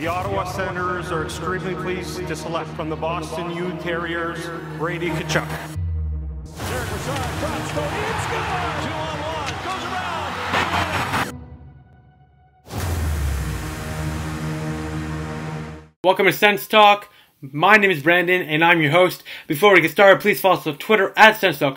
The Ottawa Senators are extremely pleased to select from the Boston U Terriers, Brady Tkachuk. Derek Brassard drops, going in, score! 2-on-1, goes around. Welcome to SENS Talk. My name is Brandon, and I'm your host. Before we get started, please follow us on Twitter at SensTalk_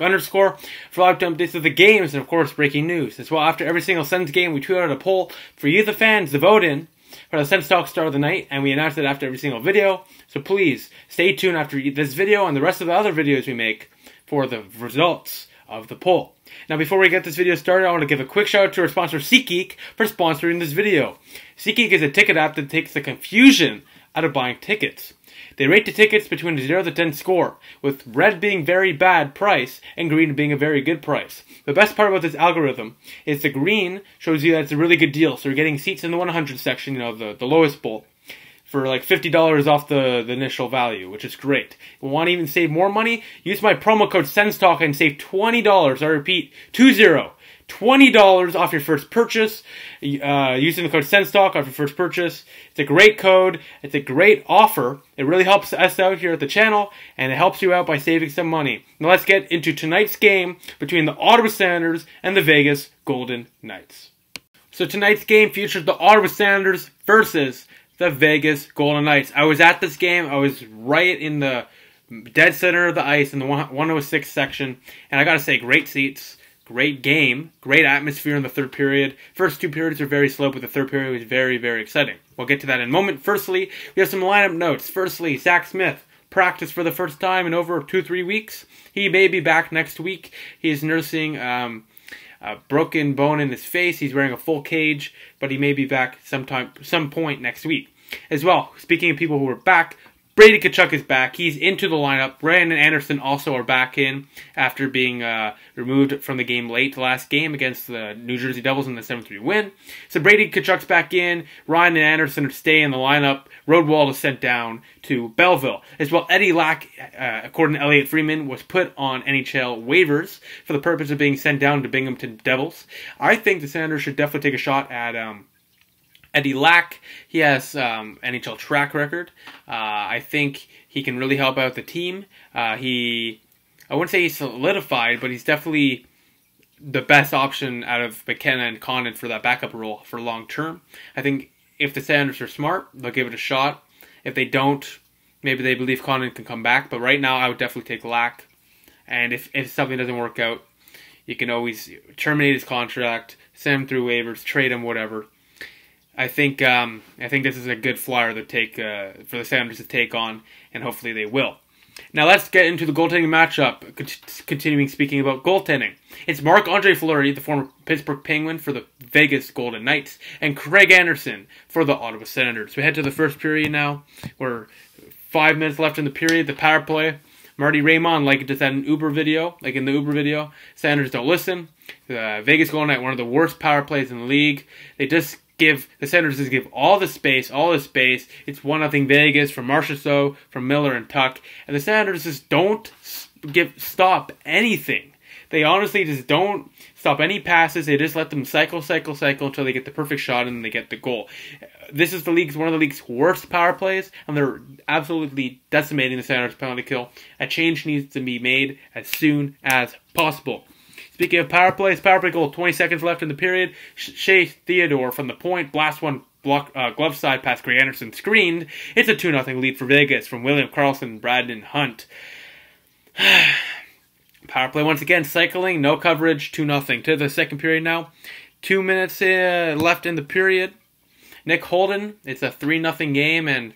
for live updates of the games and, of course, breaking news. As well, after every single Sens game, we tweet out a poll for you, the fans, to vote in for the SENS Talk Star of the Night, and we announce it after every single video. So please, stay tuned after this video and the rest of the other videos we make for the results of the poll. Now, before we get this video started, I want to give a quick shout out to our sponsor, SeatGeek, for sponsoring this video. SeatGeek is a ticket app that takes the confusion out of buying tickets. They rate the tickets between a 0 to 10 score, with red being very bad price and green being a very good price. The best part about this algorithm is the green shows you that it's a really good deal. So you're getting seats in the 100 section, the lowest bowl, for like $50 off the initial value, which is great. If you want to even save more money, use my promo code SENSTALK and save $20. I repeat, $20 off your first purchase using the code SENSTALK off your first purchase. It's a great code. It's a great offer. It really helps us out here at the channel, and it helps you out by saving some money. Now let's get into tonight's game between the Ottawa Senators and the Vegas Golden Knights. So tonight's game features the Ottawa Senators versus the Vegas Golden Knights. I was at this game. I was right in the dead center of the ice in the 106 section, and I gotta say, great seats. Great game, great atmosphere in the third period. First two periods are very slow, but the third period was very, very exciting. We'll get to that in a moment. Firstly, we have some lineup notes. Firstly, Zach Smith practiced for the first time in over 2-3 weeks. He may be back next week. He is nursing a broken bone in his face. He's wearing a full cage, but he may be back some point next week. As well, speaking of people who are back, Brady Tkachuk is back. He's into the lineup. Ryan and Anderson also are back in after being removed from the game late the last game against the New Jersey Devils in the 7-3 win. So Brady Tkachuk's back in. Ryan and Anderson stay in the lineup. Roadwall is sent down to Belleville. As well, Eddie Lack, according to Elliot Freeman, was put on NHL waivers for the purpose of being sent down to Binghamton Devils. I think the Senators should definitely take a shot at Eddie Lack. He has NHL track record. I think he can really help out the team. I wouldn't say he's solidified, but he's definitely the best option out of McKenna and Condon for that backup role for long term. I think if the Senators are smart, they'll give it a shot. If they don't, maybe they believe Condon can come back. But right now, I would definitely take Lack. And if something doesn't work out, you can always terminate his contract, send him through waivers, trade him, whatever. I think this is a good flyer to take for the Senators to take on, and hopefully they will. Now let's get into the goaltending matchup. Continuing speaking about goaltending, it's Marc-Andre Fleury, the former Pittsburgh Penguin, for the Vegas Golden Knights, and Craig Anderson for the Ottawa Senators. We head to the first period now. We're 5 minutes left in the period. The power play. Marty Raymond, like in the Uber video, Senators don't listen. The Vegas Golden Knights, one of the worst power plays in the league. The Senators give all the space. It's 1-0 Vegas from Marchessault, from Miller and Tuck. And the Senators just don't stop anything. They honestly just don't stop any passes. They just let them cycle until they get the perfect shot and then they get the goal. This is one of the league's worst power plays, and they're absolutely decimating the Senators' penalty kill. A change needs to be made as soon as possible. Speaking of power plays, power play goal, 20 seconds left in the period. Shea Theodore from the point, blast one glove side past Craig Anderson, screened. It's a 2-0 lead for Vegas from William Karlsson and Braden Hunt. Power play once again, cycling, no coverage, 2-0. To the second period now. 2 minutes left in the period. Nick Holden, it's a 3-0 game, and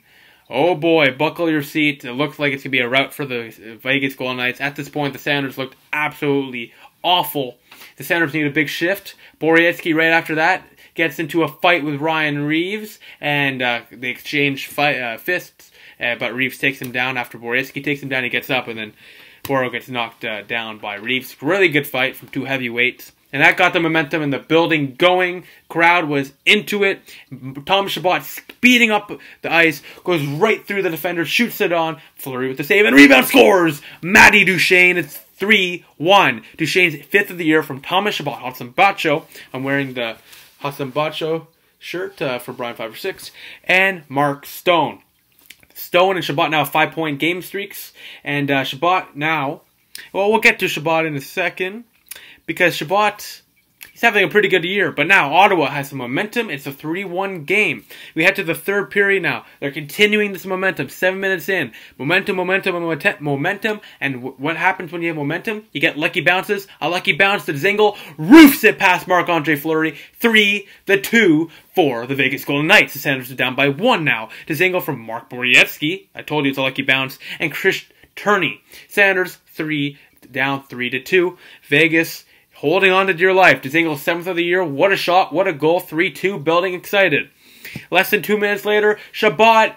oh boy, buckle your seat. It looks like it's going to be a rout for the Vegas Golden Knights. At this point, the Senators looked absolutely awful. The Senators need a big shift. Borowiecki right after that gets into a fight with Ryan Reeves, and they exchange fists, but Reeves takes him down. After Borowiecki takes him down, he gets up, and then Boro gets knocked down by Reeves. Really good fight from two heavyweights. And that got the momentum in the building going. Crowd was into it. Thomas Chabot speeding up the ice, goes right through the defender, shoots it on. Fleury with the save, and rebound scores! Matty Duchene, it's 3-1. Duchene's 5th of the year from Thomas Chabot. Hassan Bacho. I'm wearing the Hassan Bacho shirt for Brian 5 or 6, and Mark Stone. Stone and Shabbat now have 5-point game streaks, and Shabbat now, well, we'll get to Shabbat in a second, because Shabbat, he's having a pretty good year, but now Ottawa has some momentum. It's a 3-1 game. We head to the third period now. They're continuing this momentum, 7 minutes in. Momentum, and what happens when you have momentum? You get lucky bounces. A lucky bounce to Zingle, roofs it past Marc-Andre Fleury, 3-2 for the Vegas Golden Knights. The Senators are down by 1 now. To Zingle from Mark Borowiecki, I told you it's a lucky bounce, and Chris Turney. Senators down 3-2. Vegas holding on to dear life. Dzingle's 7th of the year. What a shot. What a goal. 3-2. Building excited. Less than 2 minutes later, Shabbat.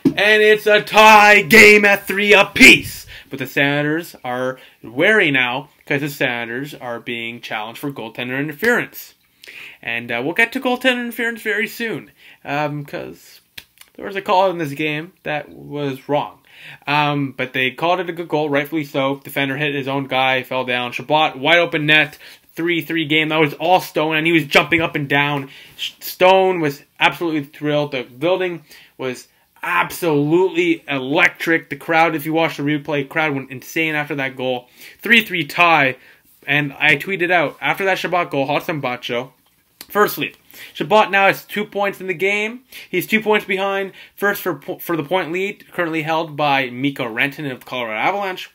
And it's a tie game at 3 apiece. But the Senators are wary now because the Senators are being challenged for goaltender interference. And we'll get to goaltender interference very soon. Because there was a call in this game that was wrong. But they called it a good goal, rightfully so. Defender hit his own guy, fell down. Shabbat, wide open net, 3-3 game. That was all Stone, and he was jumping up and down. Stone was absolutely thrilled. The building was absolutely electric. The crowd, if you watch the replay, crowd went insane after that goal. 3-3 tie, and I tweeted out, after that Shabbat goal, Hot Bacho. Firstly, Shabbat now has 2 points in the game. He's 2 points behind first for the point lead, currently held by Mikko Rantanen of the Colorado Avalanche.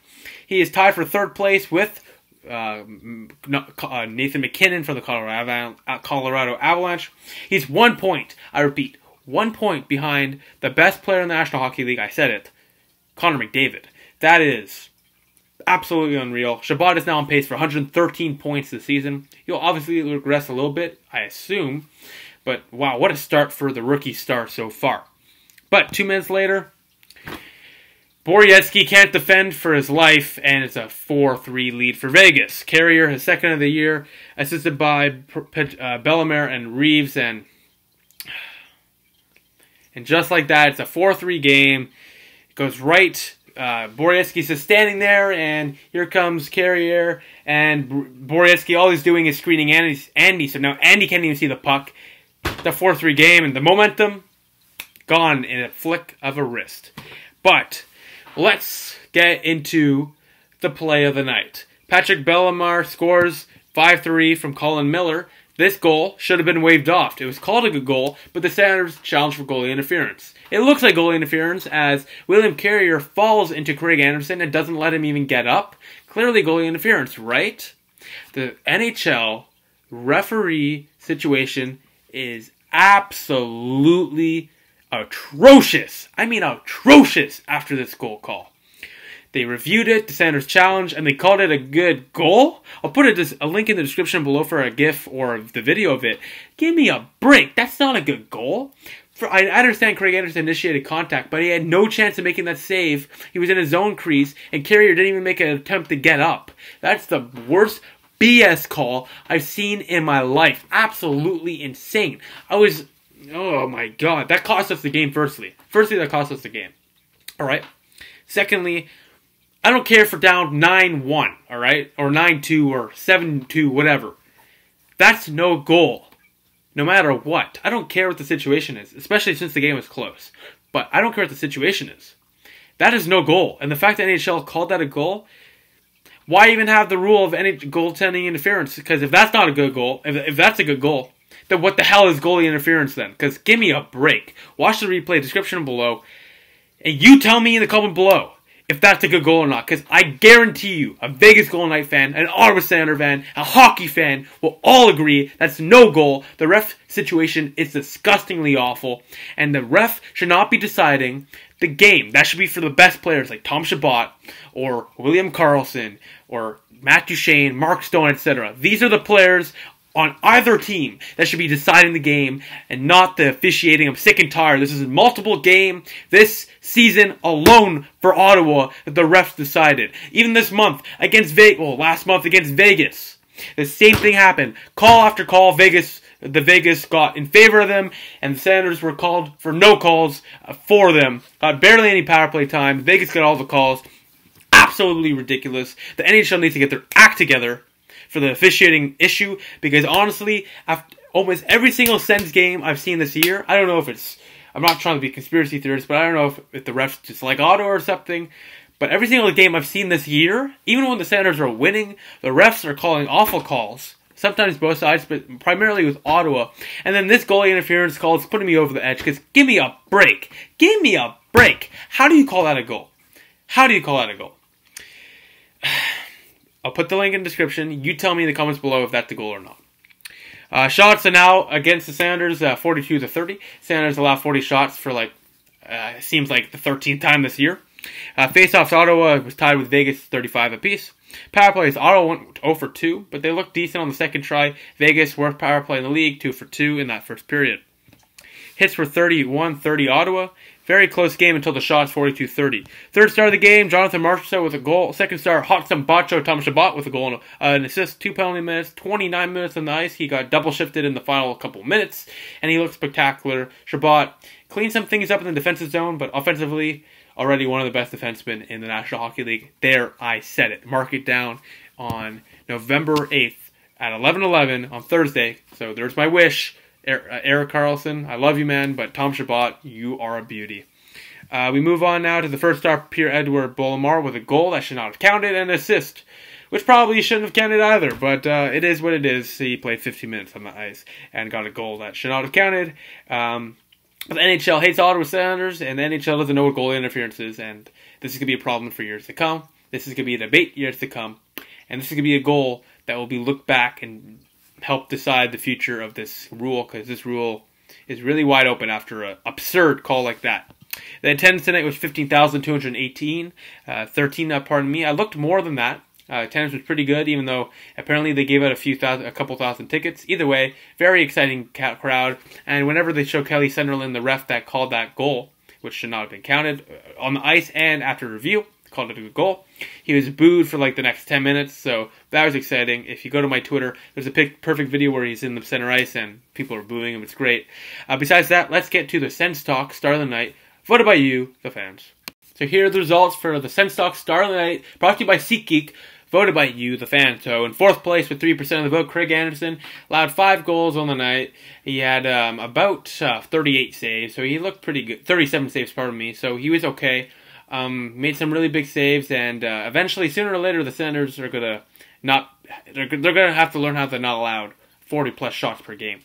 He is tied for third place with Nathan McKinnon for the Colorado Avalanche. He's 1 point, I repeat, 1 point behind the best player in the National Hockey League. I said it, Connor McDavid. That is absolutely unreal. Shabbat is now on pace for 113 points this season. He'll obviously regress a little bit, I assume. But wow, what a start for the rookie star so far. But 2 minutes later, Borowiecki can't defend for his life, and it's a 4-3 lead for Vegas. Carrier, his 2nd of the year, assisted by Bellemare and Reeves, and just like that, it's a 4-3 game. It goes right. Borowiecki's just standing there, and here comes Carrier, and Borowiecki, all he's doing is screening Andy, so now Andy can't even see the puck. The 4-3 game, and the momentum, gone in a flick of a wrist. But let's get into the play of the night. Patrick Bellemare scores 5-3 from Colin Miller. This goal should have been waved off. It was called a good goal, but the Senators challenged for goalie interference. It looks like goalie interference as William Carrier falls into Craig Anderson and doesn't let him even get up. Clearly goalie interference, right? The NHL referee situation is absolutely atrocious. I mean atrocious after this goal call. They reviewed it, the Senators challenge, and they called it a good goal. I'll put a link in the description below for a GIF or the video of it. Give me a break. That's not a good goal. I understand Craig Anderson initiated contact, but he had no chance of making that save. He was in his own crease, and Carrier didn't even make an attempt to get up. That's the worst BS call I've seen in my life. Absolutely insane. Oh my god. That cost us the game, firstly. That cost us the game. Alright? Secondly, I don't care if we're down 9-1, alright? Or 9-2 or 7-2, whatever. That's no goal. No matter what. I don't care what the situation is, especially since the game was close. But I don't care what the situation is. That is no goal. And the fact that NHL called that a goal, why even have the rule of any goaltending interference? Because if that's not a good goal, if that's a good goal, then what the hell is goalie interference then? Because give me a break. Watch the replay, description below, and you tell me in the comment below if that's a good goal or not. Because I guarantee you, a Vegas Golden Knight fan, an Ottawa Senator fan, a hockey fan will all agree that's no goal. The ref situation is disgustingly awful. And the ref should not be deciding the game. That should be for the best players like Tom Shabbat or William Karlsson or Matt Duchene, Mark Stone, etc. These are the players on either team that should be deciding the game and not the officiating. I'm sick and tired. This is a multiple game this season alone for Ottawa that the refs decided. Even this month against last month against Vegas, the same thing happened. Call after call, the Vegas got in favor of them, and the Senators were called for no calls for them. Got barely any power play time. Vegas got all the calls. Absolutely ridiculous. The NHL needs to get their act together for the officiating issue, because honestly, almost every single Sens game I've seen this year. I don't know if it's, I'm not trying to be a conspiracy theorist, but I don't know if the refs just like Ottawa or something. But every single game I've seen this year, even when the Senators are winning, the refs are calling awful calls. Sometimes both sides, but primarily with Ottawa. And then this goalie interference call is putting me over the edge, because give me a break. Give me a break. How do you call that a goal? How do you call that a goal? I'll put the link in the description. You tell me in the comments below if that's a goal or not. Shots are now against the Senators, 42-30. Senators allow 40 shots for seems like the 13th time this year. Face-offs, Ottawa was tied with Vegas 35 apiece. Power plays, Ottawa went 0 for 2, but they looked decent on the second try. Vegas, worst power play in the league, 2 for 2 in that first period. Hits were 31-30 Ottawa. Very close game until the shots, 42-30. Third star of the game, Jonathan Marchessault with a goal. Second star, Hotsum Bacho, Thomas Chabot with a goal and an assist. 2 penalty minutes, 29 minutes on the ice. He got double shifted in the final couple minutes, and he looked spectacular. Chabot cleaned some things up in the defensive zone, but offensively, already one of the best defensemen in the National Hockey League. There, I said it. Mark it down on November 8th at 11:11 on Thursday. So there's my wish. Eric Carlson, I love you, man, but Tom Chabot, you are a beauty. We move on now to the first star, Pierre-Edouard Bellemare, with a goal that should not have counted and an assist, which probably shouldn't have counted either, but it is what it is. He played 15 minutes on the ice and got a goal that should not have counted. The NHL hates Ottawa Senators, and the NHL doesn't know what goal interference is, and this is going to be a problem for years to come. This is going to be a debate years to come, and this is going to be a goal that will be looked back and help decide the future of this rule, because this rule is really wide open after an absurd call like that. The attendance tonight was 15,218, 13, pardon me. I looked more than that. Attendance was pretty good, even though apparently they gave out a couple thousand tickets. Either way, very exciting crowd. And whenever they show Kelly Sunderland, the ref that called that goal, which should not have been counted, on the ice and after review, called it a good goal, he was booed for the next 10 minutes. So that was exciting. If you go to my Twitter, there's a perfect video where he's in the center ice and people are booing him. It's great. Besides that, let's get to the Sens Talk Star of the Night, voted by you, the fans. So here are the results for the Sens Talk Star of the Night, brought to you by SeatGeek, voted by you, the fans. So in fourth place with 3% of the vote, Craig Anderson allowed 5 goals on the night. He had about 38 saves, so he looked pretty good. 37 saves, pardon me. So he was okay. Made some really big saves, and eventually, sooner or later, the Senators are gonna they're gonna have to learn how to not allow 40+ shots per game.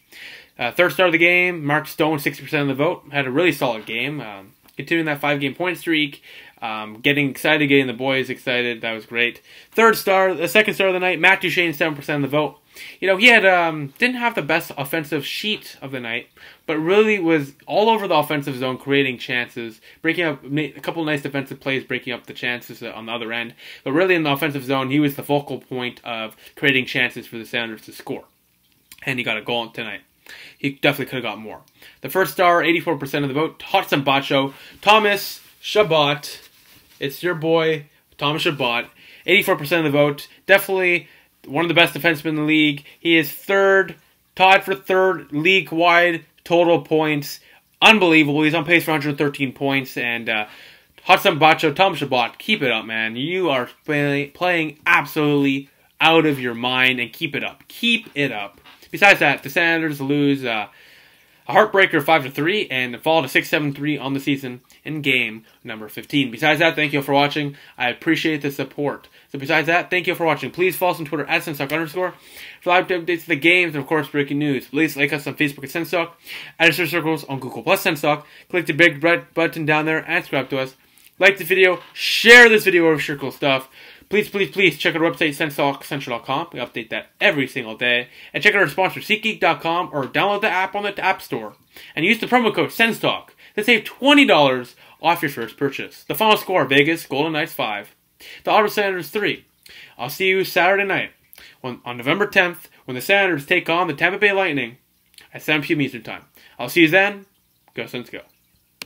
Third star of the game, Mark Stone, 60% of the vote, had a really solid game. Continuing that 5-game point streak, getting excited, getting the boys excited. That was great. Third star, the second star of the night, Matt Duchene, 7% of the vote. You know, he had didn't have the best offensive sheet of the night, but really was all over the offensive zone, creating chances, breaking up a couple of nice defensive plays, breaking up the chances on the other end. But really in the offensive zone, he was the focal point of creating chances for the Senators to score. And he got a goal tonight. He definitely could have got more. The first star, 84% of the vote, Hotsum Bacho, Thomas Chabot. It's your boy, Thomas Chabot. 84% of the vote. Definitely one of the best defensemen in the league. He is tied for third league-wide total points. Unbelievable. He's on pace for 113 points. And Hotsum Bacho, Thomas Chabot, keep it up, man. You are playing absolutely out of your mind, and keep it up. Keep it up. Besides that, the Senators lose a heartbreaker 5-3 and fall to 6-7-3 on the season in game number 15. Besides that, thank you for watching. I appreciate the support. So besides that, thank you for watching. Please follow us on Twitter at @SensTalk_ for live updates of the games and of course breaking news. Please like us on Facebook at SensTalk, add us to circles on Google Plus SensTalk. Click the big red button down there and subscribe to us. Like the video, share this video over circle stuff. Please, please, please check out our website, SensTalkCentral.com. We update that every single day. And check out our sponsor, SeatGeek.com, or download the app on the App Store. And use the promo code SensTalk to save $20 off your first purchase. The final score, Vegas Golden Knights 5. The Ottawa Senators 3. I'll see you Saturday night on November 10th when the Senators take on the Tampa Bay Lightning at 7 p.m. Eastern Time. I'll see you then. Go Sens, go.